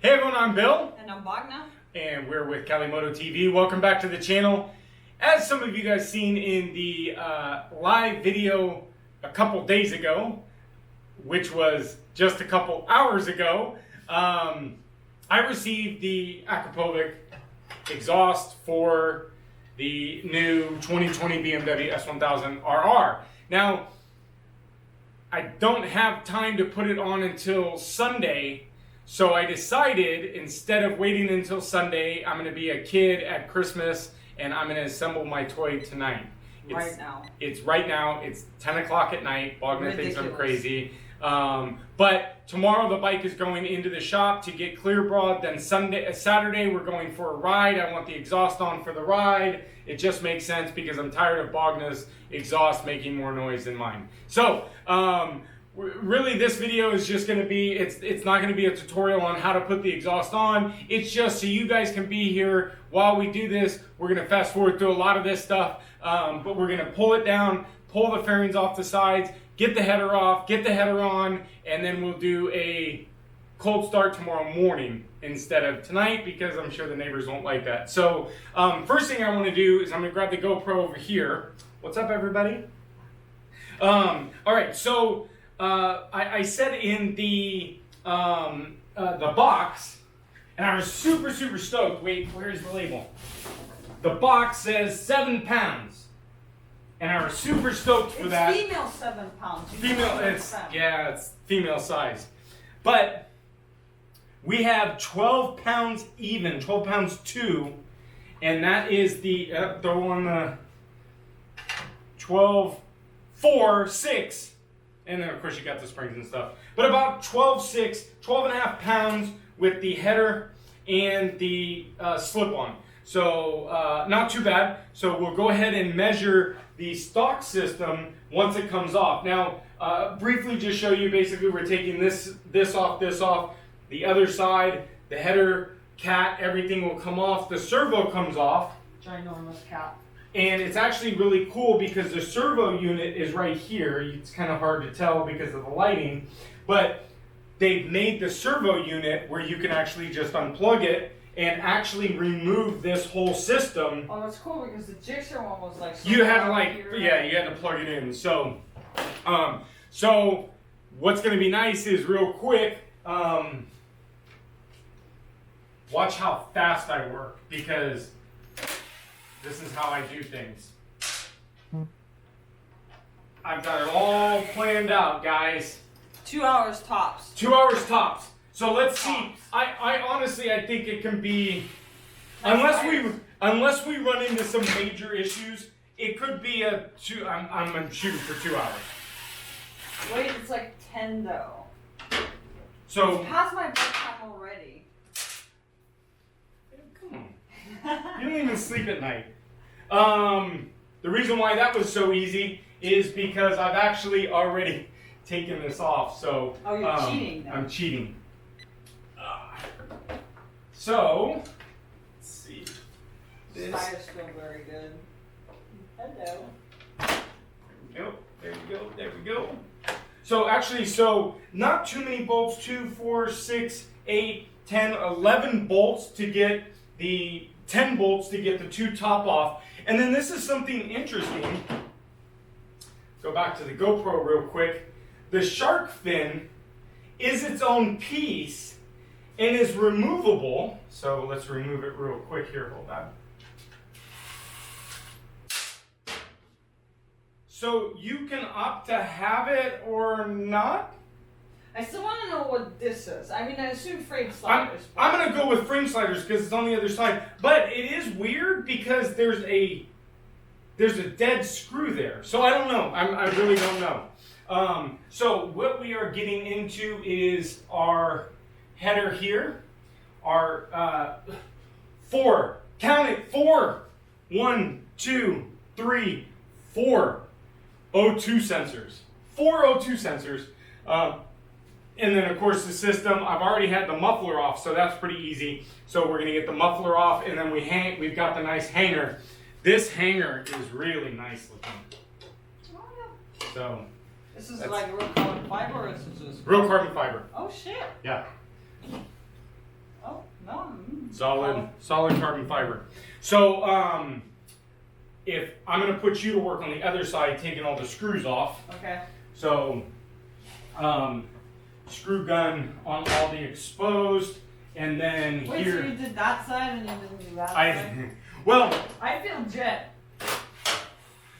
Hey everyone, I'm Bill. And I'm Bogna. And we're with Kalimoto TV. Welcome back to the channel. As some of you guys seen in the live video a couple days ago, which was just a couple hours ago, I received the Akrapovic exhaust for the new 2020 BMW S1000RR. Now, I don't have time to put it on until Sunday, so I decided instead of waiting until Sunday, I'm going to be a kid at Christmas and I'm going to assemble my toy tonight. Right now. It's right now. It's 10 o'clock at night. Bogna thinks I'm crazy. But tomorrow the bike is going into the shop to get clear broad. Then Saturday we're going for a ride. I want the exhaust on for the ride. It just makes sense because I'm tired of Bogna's exhaust making more noise than mine. So really this video is just going to be, it's not going to be a tutorial on how to put the exhaust on. It's just so you guys can be here while we do this. We're going to fast forward through a lot of this stuff, but we're going to pull it down, pull the fairings off the sides, get the header off, get the header on, and then we'll do a cold start tomorrow morning instead of tonight because I'm sure the neighbors won't like that. So first thing I want to do is I'm going to grab the GoPro over here. What's up, everybody? All right, so I said in the box, and I was super stoked. Wait, where's the label? The box says 7 pounds. And I was super stoked for that. It's female 7 pounds. Female, it's female size. But we have 12 pounds even, 12 pounds 2, and that is the, throw on the 12, 4, 6, and then of course you got the springs and stuff. But about 12, 6, 12 and a half pounds with the header and the slip-on. So not too bad. So we'll go ahead and measure the stock system once it comes off. Now, briefly just show you, basically we're taking this off, the other side, the header, cat, everything will come off. The servo comes off. Ginormous cat. And it's actually really cool because the servo unit is right here. It's kind of hard to tell because of the lighting, but they've made the servo unit where you can actually just unplug it and actually remove this whole system. Oh, that's cool because the Gixxer one was like... You had to you had to plug it in. So, so what's going to be nice is real quick, watch how fast I work because this is how I do things. I've got it all planned out, guys. 2 hours tops. 2 hours tops. So let's see. I honestly, I think it can be, unless we run into some major issues, it could be a 2. I'm shooting for 2 hours. Wait, it's like 10 though. So it's past my bedtime already. Come on. You don't even sleep at night. The reason why that was so easy is because I've actually already taken this off. So oh, you're cheating then. I'm cheating. So, let's see. This tire's still very good. Hello. There we go. So actually, not too many bolts, 2, 4, 6, 8, 10, 11 bolts to get the 10 bolts to get the 2 top off. And then this is something interesting. Go back to the GoPro real quick. The shark fin is its own piece and is removable. So let's remove it real quick here. Hold on. So you can opt to have it or not. I still want to know what this is. I mean, I assume frame sliders. I'm going to go with frame sliders because it's on the other side. But it is weird because there's a dead screw there. So I don't know. I really don't know. So what we are getting into is our header here, our 4, count it, 4, 1, 2, 3, 4 O2 sensors, 4 O2 sensors, and then of course the system, I've already had the muffler off, so that's pretty easy. So we're gonna get the muffler off, and then we've got the nice hanger. This hanger is really nice looking. Oh, yeah. So this is like real carbon fiber, or is this just real carbon fiber? Oh shit! Yeah. solid carbon fiber. So if I'm gonna put you to work on the other side, taking all the screws off. Okay. So screw gun on all the exposed, and then Wait, here. so you did that side and you didn't do that side? Well, I feel jet.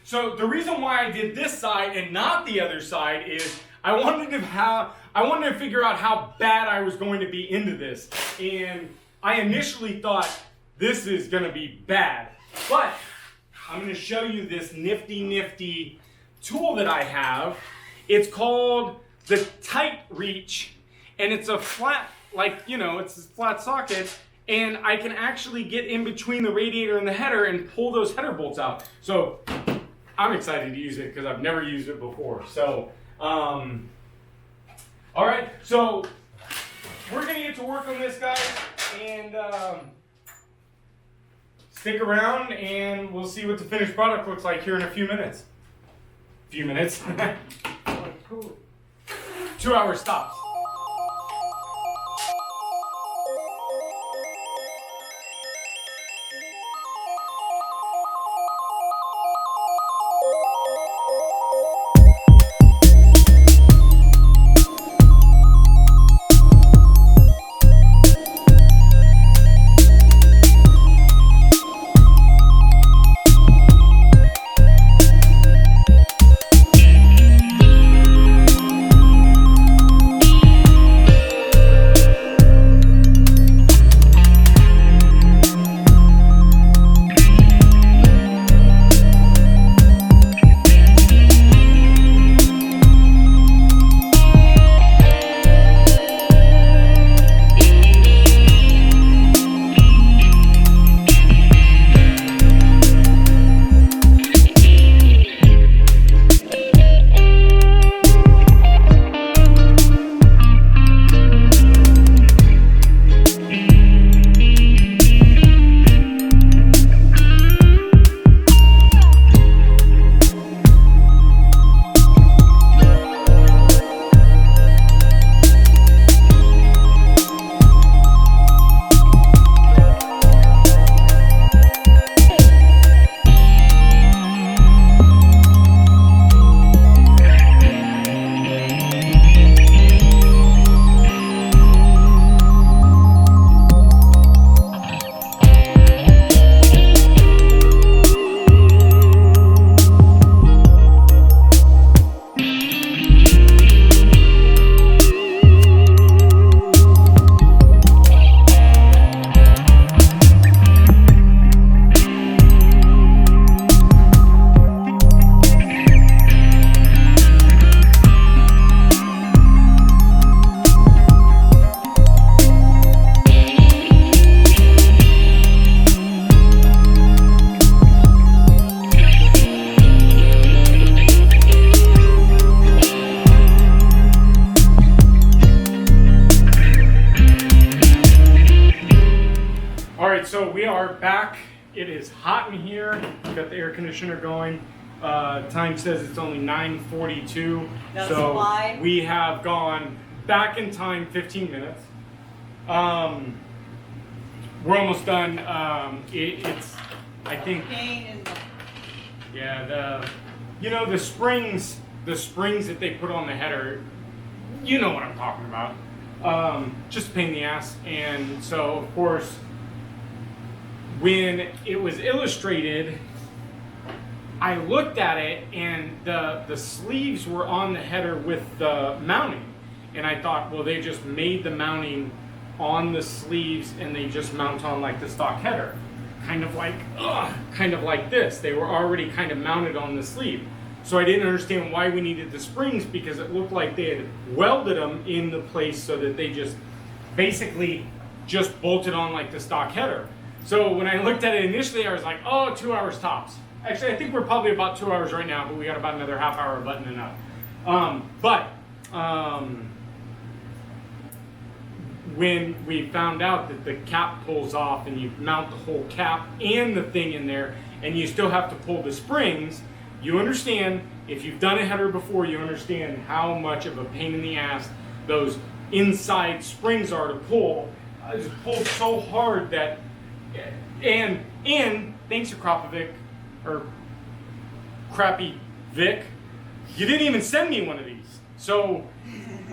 so the reason why I did this side and not the other side is I wanted to figure out how bad I was going to be into this. And I initially thought this is going to be bad. But I'm going to show you this nifty tool that I have. It's called the Tight Reach, and it's a flat, it's a flat socket, and I can actually get in between the radiator and the header and pull those header bolts out. So I'm excited to use it because I've never used it before. So, all right, so we're gonna get to work on this, guys, and stick around and we'll see what the finished product looks like here in a few minutes. 2 hour stops. So we are back. It is hot in here. We've got the air conditioner going. Time says it's only 9:42. So why we have gone back in time 15 minutes. We're almost done. It's, I think, yeah, the springs that they put on the header, you know what I'm talking about. Just a pain in the ass. And so, of course, when it was illustrated, I looked at it and the sleeves were on the header with the mounting. And I thought, well, they just made the mounting on the sleeves and they just mount on like the stock header. Kind of like this. They were already kind of mounted on the sleeve. So I didn't understand why we needed the springs, because it looked like they had welded them in the place so that they just basically just bolted on like the stock header. So when I looked at it initially, I was like, oh, 2 hours tops. Actually, I think we're probably about 2 hours right now, but we got about another half hour buttoning up. When we found out that the cap pulls off and you mount the whole cap and the thing in there, and you still have to pull the springs, you understand, if you've done a header before, you understand how much of a pain in the ass those inside springs are to pull. I just pulled so hard that, and thanks Akrapovic, or Crappy Vic, you didn't even send me one of these. So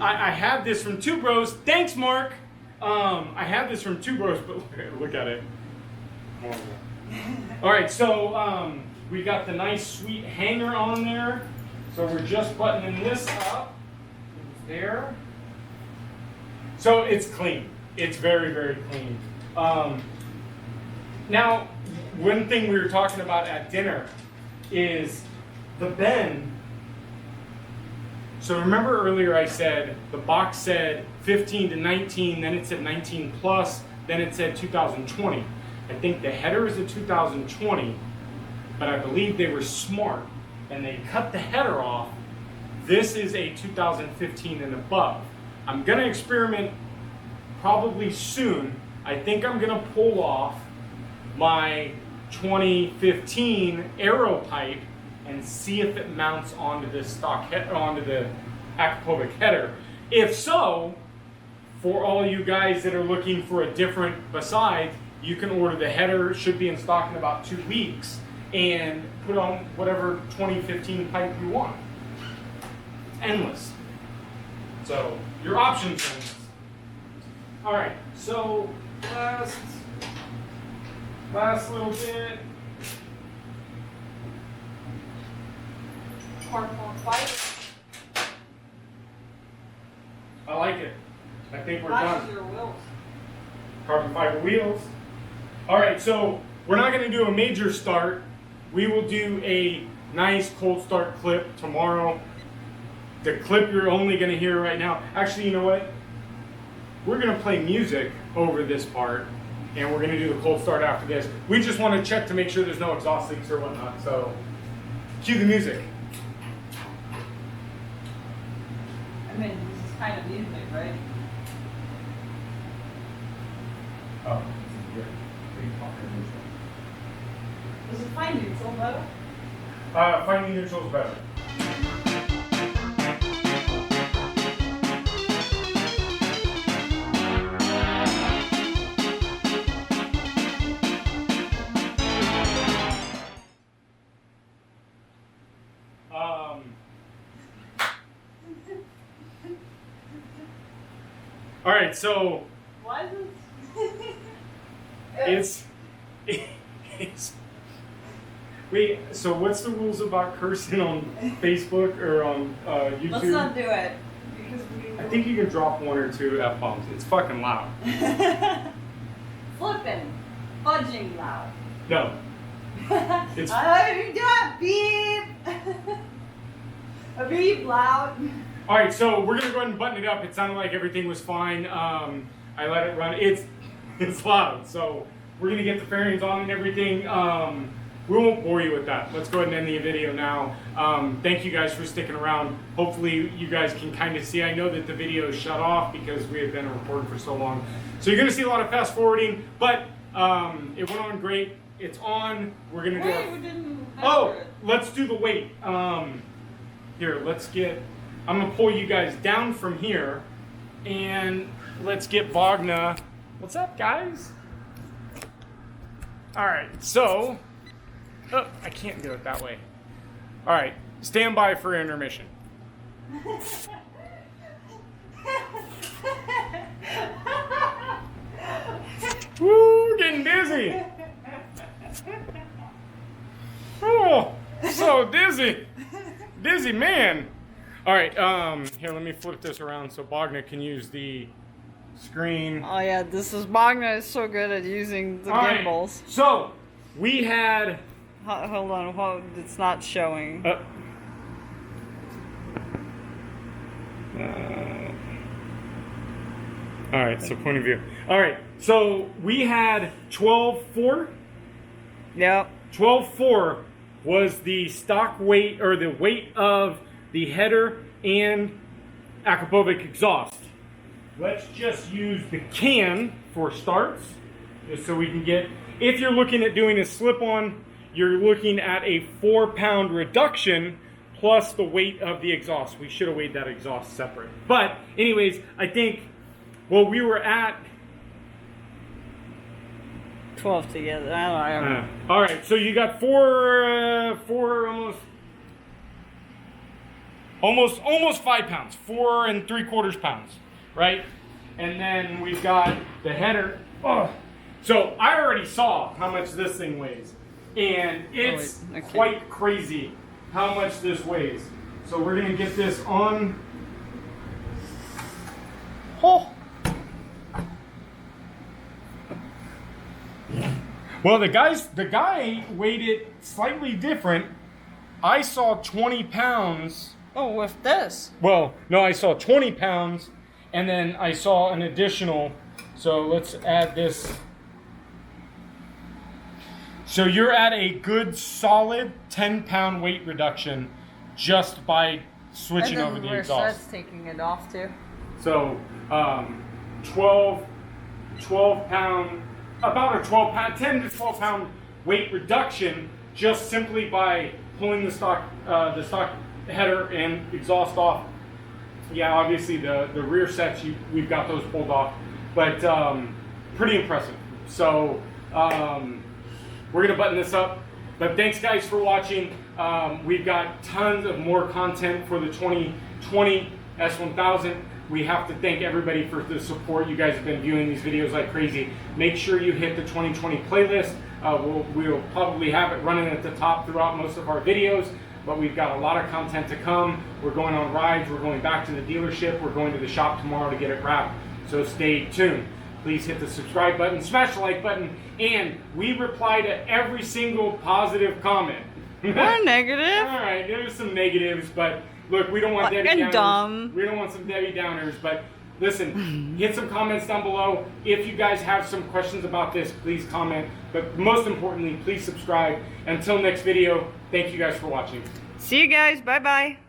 I have this from Two Bros. Thanks, Mark. I have this from Two Bros, but look at it. All right, so we got the nice sweet hanger on there. So we're just buttoning this up. There. So it's clean. It's very, very clean. Now, one thing we were talking about at dinner is the bend. So remember earlier I said the box said 15 to 19, then it said 19 plus, then it said 2020. I think the header is a 2020, but I believe they were smart and they cut the header off. This is a 2015 and above. I'm gonna experiment probably soon. I think I'm gonna pull off my 2015 Aero pipe and see if it mounts onto this stock onto the Akrapovic header. If so, for all you guys that are looking for a different besides, you can order the header. Should be in stock in about 2 weeks, and put on whatever 2015 pipe you want. It's endless. So your options are endless. All right. So last little bit. Carbon fiber. I like it. I think we're Flashes done. your wheels. Carbon fiber wheels. All right, so we're not going to do a major start. We will do a nice cold start clip tomorrow. The clip you're only going to hear right now. Actually, you know what? We're going to play music over this part, and we're going to do the cold start after this. We just want to check to make sure there's no exhaust leaks or whatnot. So, cue the music. I mean, this is kind of music, right? Oh, Is it fine neutral though? Finding neutral is better. All right, so Why is it's wait. So what's the rules about cursing on Facebook or on YouTube? Let's not do it because I think you can drop 1 or 2 F-bombs. It's fucking loud. Flipping, fudging loud. No. It's I got beep. A beep loud. all right. So we're gonna go ahead and button it up. It sounded like everything was fine. I let it run. It's loud. So we're gonna get the fairings on and everything. We won't bore you with that. Let's go ahead and end the video now. Thank you guys for sticking around. Hopefully you guys can kind of see. I know that the video is shut off because we have been recording for so long. So you're gonna see a lot of fast forwarding, but it went on great. It's on. We're gonna do Wait, we didn't Oh, measure it. let's do the weight. Here, I'm gonna pull you guys down from here, and let's get Wagner. What's up, guys? All right, so, oh, I can't do it that way. All right, stand by for intermission. Woo, getting dizzy. Oh, so dizzy. Dizzy man. All right, here, let me flip this around so Wagner can use the screen. Oh yeah, this is Wagner is so good at using the All right, gimbals. so we had. Hold on, it's not showing. All right, so point of view. All right, so we had 12.4. Yep. 12.4 was the stock weight, or the weight of the header and Akrapovic exhaust. Let's just use the can for starts, just so we can get, if you're looking at doing a slip-on, you're looking at a 4-pound reduction plus the weight of the exhaust. We should have weighed that exhaust separate. But anyways, I think, well, we were at 12 together. I don't know. All right, so you got four almost 5 pounds, 4 3/4 pounds, right? And then we've got the header. Oh. So I already saw how much this thing weighs, and it's quite crazy how much this weighs. So we're gonna get this on. Oh. Well, the guy weighed it slightly different. I saw 20 pounds. Oh, with this? Well, no, I saw 20 pounds, and then I saw an additional. So let's add this. So you're at a good solid 10-pound weight reduction just by switching over the exhaust. That's taking it off too. So 12 pound, about a 12 pound, 10 to 12 pound weight reduction just simply by pulling the stock header and exhaust off. Yeah, obviously the rear sets, we've got those pulled off, but pretty impressive. So we're gonna button this up, but thanks guys for watching. We've got tons of more content for the 2020 S1000. We have to thank everybody for the support. You guys have been viewing these videos like crazy. Make sure you hit the 2020 playlist. We'll probably have it running at the top throughout most of our videos, but we've got a lot of content to come. We're going on rides, we're going back to the dealership, we're going to the shop tomorrow to get it wrapped. So stay tuned. Please hit the subscribe button, smash the like button, and we reply to every single positive comment. Or negative. All right, there's some negatives, but look, we don't want Debbie Downers. Dumb. We don't want some Debbie Downers, but listen, hit some comments down below. If you guys have some questions about this, please comment. But most importantly, please subscribe. Until next video, thank you guys for watching. See you guys. Bye-bye.